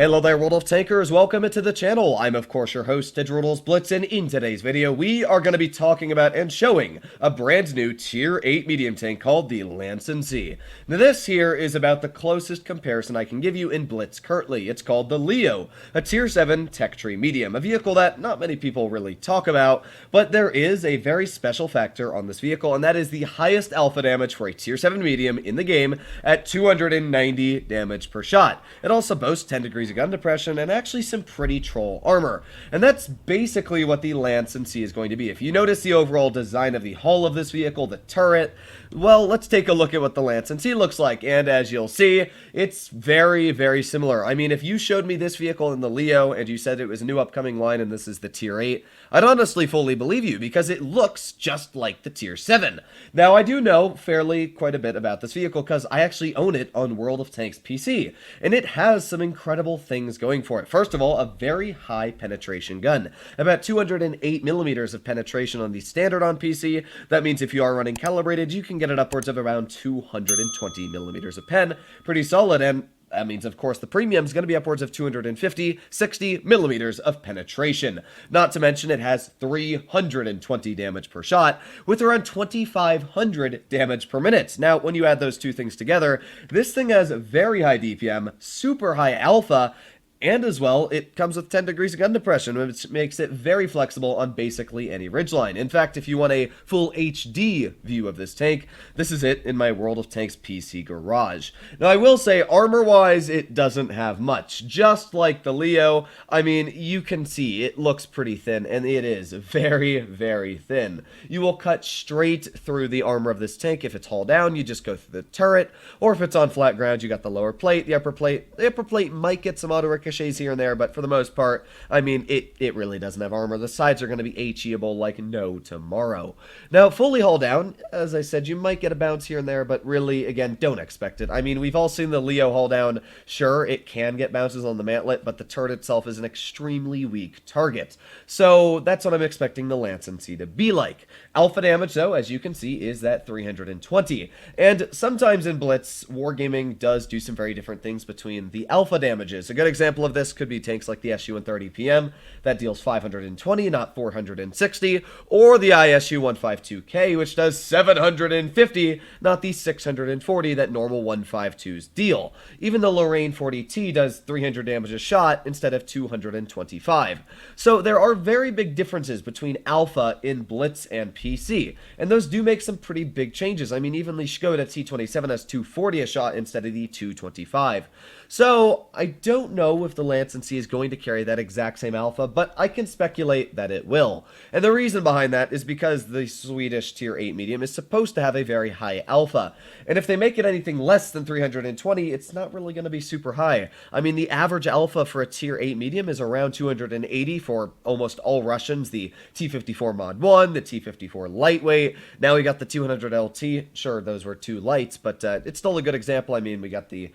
Hello there, World of Tankers. Welcome into the channel. I'm, of course, your host, Droodles Blitz, and in today's video, we are going to be talking about and showing a brand new Tier 8 medium tank called the Lanscen C. Now, this here is about the closest comparison I can give you in Blitz currently. It's called the Leo, a Tier 7 tech tree medium, a vehicle that not many people really talk about, but there is a very special factor on this vehicle, and that is the highest alpha damage for a Tier 7 medium in the game at 290 damage per shot. It also boasts 10 degrees of gun depression and actually some pretty troll armor. And that's basically what the Lanscen C is going to be. If you notice the overall design of the hull of this vehicle, the turret, well, let's take a look at what the Lanscen C looks like. And as you'll see, it's very, very similar. I mean, if you showed me this vehicle in the Leo and you said it was a new upcoming line and this is the Tier 8, I'd honestly fully believe you because it looks just like the Tier 7. Now, I do know fairly quite a bit about this vehicle because I actually own it on World of Tanks PC, and it has some incredible things going for it. First of all, a very high penetration gun. About 208 millimeters of penetration on the standard on PC. That means if you are running calibrated, you can get it upwards of around 220 millimeters of pen. Pretty solid, and that means, of course, the premium is going to be upwards of 250, 60 millimeters of penetration. Not to mention, it has 320 damage per shot, with around 2,500 damage per minute. Now, when you add those two things together, this thing has very high DPM, super high alpha, and as well, it comes with 10 degrees of gun depression, which makes it very flexible on basically any ridgeline. In fact, if you want a full HD view of this tank, this is it in my World of Tanks PC garage. Now, I will say, armor-wise, it doesn't have much. Just like the Leo, I mean, you can see it looks pretty thin, and it is very, very thin. You will cut straight through the armor of this tank. If it's hull down, you just go through the turret, or if it's on flat ground, you got the lower plate, the upper plate. The upper plate might get some auto ricochets here and there, but for the most part, I mean, it really doesn't have armor. The sides are going to be HEable like no tomorrow. Now, fully hull down, as I said, you might get a bounce here and there, but really, again, don't expect it. I mean, we've all seen the Leo hull down. Sure, it can get bounces on the mantlet, but the turret itself is an extremely weak target. So that's what I'm expecting the Lanscen C to be like. Alpha damage, though, as you can see, is that 320. And sometimes in Blitz, Wargaming does do some very different things between the alpha damages. A good example of this could be tanks like the SU-130 PM that deals 520, not 460, or the ISU-152K, which does 750, not the 640 that normal 152s deal. Even the Lorraine 40T does 300 damage a shot instead of 225. So there are very big differences between alpha in Blitz and PC, and those do make some pretty big changes. I mean, even the Skoda T27 has 240 a shot instead of the 225. So I don't know if the Lanscen C is going to carry that exact same alpha, but I can speculate that it will. And the reason behind that is because the Swedish Tier 8 medium is supposed to have a very high alpha. And if they make it anything less than 320, it's not really going to be super high. I mean, the average alpha for a Tier 8 medium is around 280 for almost all Russians. The T54 Mod 1, the T54 Lightweight. Now we got the 200 LT. Sure, those were two lights, but it's still a good example. I mean, we got the,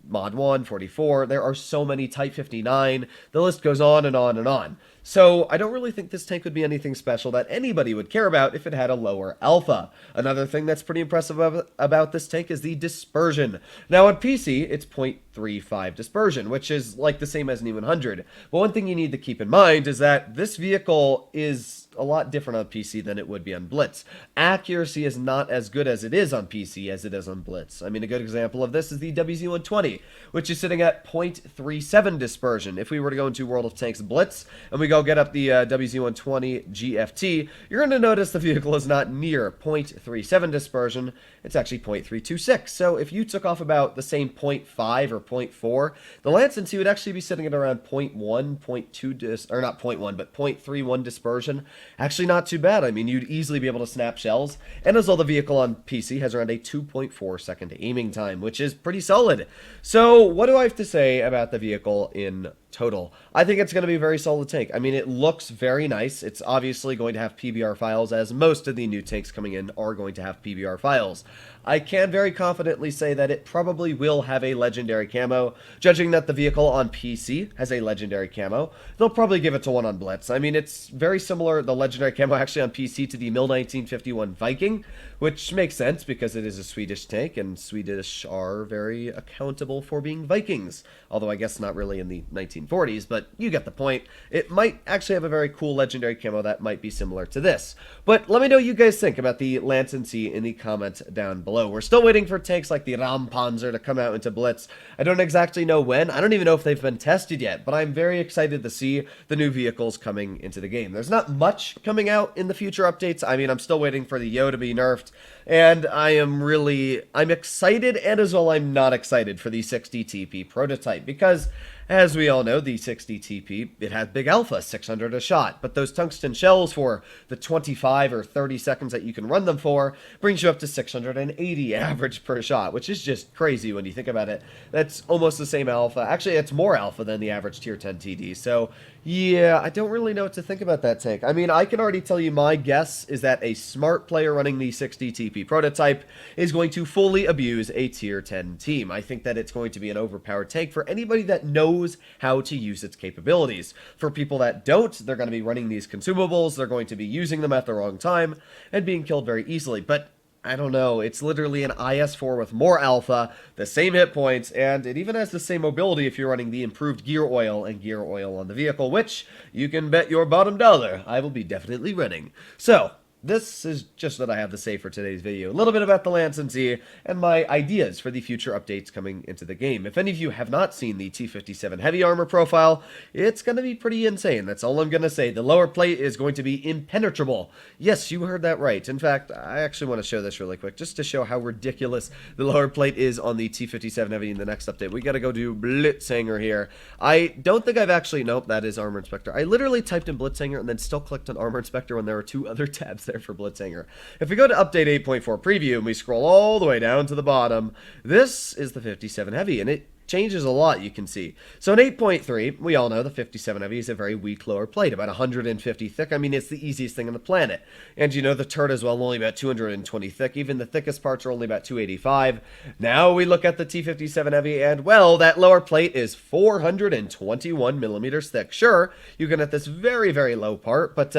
Mod 1, 44. There are so many Type 59. The list goes on and on and on. So I don't really think this tank would be anything special that anybody would care about if it had a lower alpha. Another thing that's pretty impressive about this tank is the dispersion. Now on PC, it's 0.35 dispersion, which is like the same as an E100. But one thing you need to keep in mind is that this vehicle is a lot different on PC than it would be on Blitz. Accuracy is not as good as it is on PC as it is on Blitz. I mean, a good example of this is the WZ-120, which is sitting at 0.37 dispersion. If we were to go into World of Tanks Blitz, and we go get up the WZ-120 GFT, you're going to notice the vehicle is not near 0.37 dispersion. It's actually 0.326. So if you took off about the same 0.5 or 0.4, the Lanscen C would actually be sitting at around 0.1, 0.2, or not 0.1, but 0.31 dispersion. Actually not too bad. I mean, you'd easily be able to snap shells. And as well, the vehicle on PC has around a 2.4 second aiming time, which is pretty solid. So what do I have to say about the vehicle in total? I think it's going to be a very solid tank. I mean, it looks very nice. It's obviously going to have PBR files, as most of the new tanks coming in are going to have PBR files. I can very confidently say that it probably will have a legendary camo. Judging that the vehicle on PC has a legendary camo, they'll probably give it to one on Blitz. I mean, it's very similar, the legendary camo actually on PC, to the MIL 1951 Viking, which makes sense because it is a Swedish tank, and Swedish are very accountable for being Vikings. Although I guess not really in the 1940s, but you get the point. It might actually have a very cool legendary camo that might be similar to this. But let me know what you guys think about the Lanscen C in the comments down below. We're still waiting for tanks like the Rampanzer to come out into Blitz. I don't exactly know when. I don't even know if they've been tested yet, but I'm very excited to see the new vehicles coming into the game. There's not much coming out in the future updates. I mean, I'm still waiting for the Wotb to be nerfed, and I'm excited, and as well I'm not excited for the 60 TP prototype, because as we all know, the 60 TP, it has big alpha, 600 a shot, but those tungsten shells for the 25 or 30 seconds that you can run them for brings you up to 680 average per shot, which is just crazy when you think about it. That's almost the same alpha. Actually, it's more alpha than the average tier 10 TD, so yeah, I don't really know what to think about that tank. I mean, I can already tell you my guess is that a smart player running the 60 TP prototype is going to fully abuse a tier 10 team. I think that it's going to be an overpowered tank for anybody that knows how to use its capabilities. For people that don't, they're going to be running these consumables, they're going to be using them at the wrong time, and being killed very easily. But I don't know, it's literally an IS-4 with more alpha, the same hit points, and it even has the same mobility if you're running the improved gear oil and gear oil on the vehicle, which you can bet your bottom dollar I will be definitely running. So, this is just what I have to say for today's video. A little bit about the Lanscen C and my ideas for the future updates coming into the game. If any of you have not seen the T-57 heavy armor profile, it's going to be pretty insane. That's all I'm going to say. The lower plate is going to be impenetrable. Yes, you heard that right. In fact, I actually want to show this really quick, just to show how ridiculous the lower plate is on the T-57 heavy in the next update. We got to go do Blitzhanger here. I don't think I've actually, nope, that is Armor Inspector. I literally typed in Blitzhanger and then still clicked on Armor Inspector when there were two other tabs there for Blitzhanger. If we go to update 8.4 preview and we scroll all the way down to the bottom, this is the 57 heavy, and it changes a lot, you can see. So in 8.3, we all know the 57 heavy is a very weak lower plate, about 150 thick. I mean, it's the easiest thing on the planet. And you know, the turret as well, only about 220 thick. Even the thickest parts are only about 285. Now we look at the T57 heavy, and well, that lower plate is 421 millimeters thick. Sure, you can get this very, very low part, but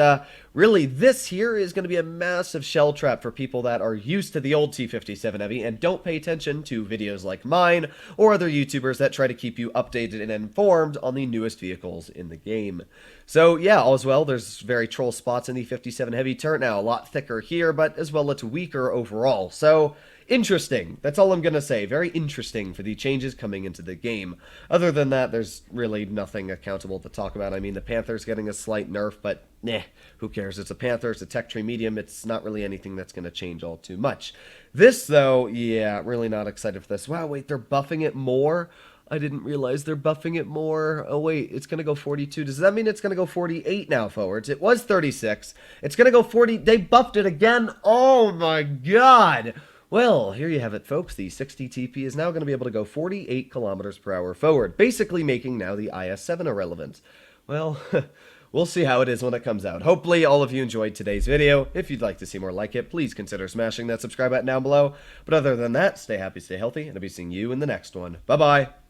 really, this here is going to be a massive shell trap for people that are used to the old T57 heavy and don't pay attention to videos like mine or other YouTubers that try to keep you updated and informed on the newest vehicles in the game. So yeah, all as well, there's very troll spots in the 57 heavy turret now, a lot thicker here, but as well it's weaker overall. So interesting. That's all I'm going to say. Very interesting for the changes coming into the game. Other than that, there's really nothing accountable to talk about. I mean, the Panther's getting a slight nerf, but who cares? It's a Panther, it's a tech tree medium. It's not really anything that's going to change all too much. This, though, yeah, really not excited for this. Wow, wait, they're buffing it more? I didn't realize they're buffing it more. Oh, wait, it's going to go 42. Does that mean it's going to go 48 now forwards? It was 36. It's going to go 40. They buffed it again. Oh, my God. Well, here you have it, folks. The 60 TP is now going to be able to go 48 kilometers per hour forward, basically making now the IS-7 irrelevant. Well, we'll see how it is when it comes out. Hopefully, all of you enjoyed today's video. If you'd like to see more like it, please consider smashing that subscribe button down below. But other than that, stay happy, stay healthy, and I'll be seeing you in the next one. Bye-bye.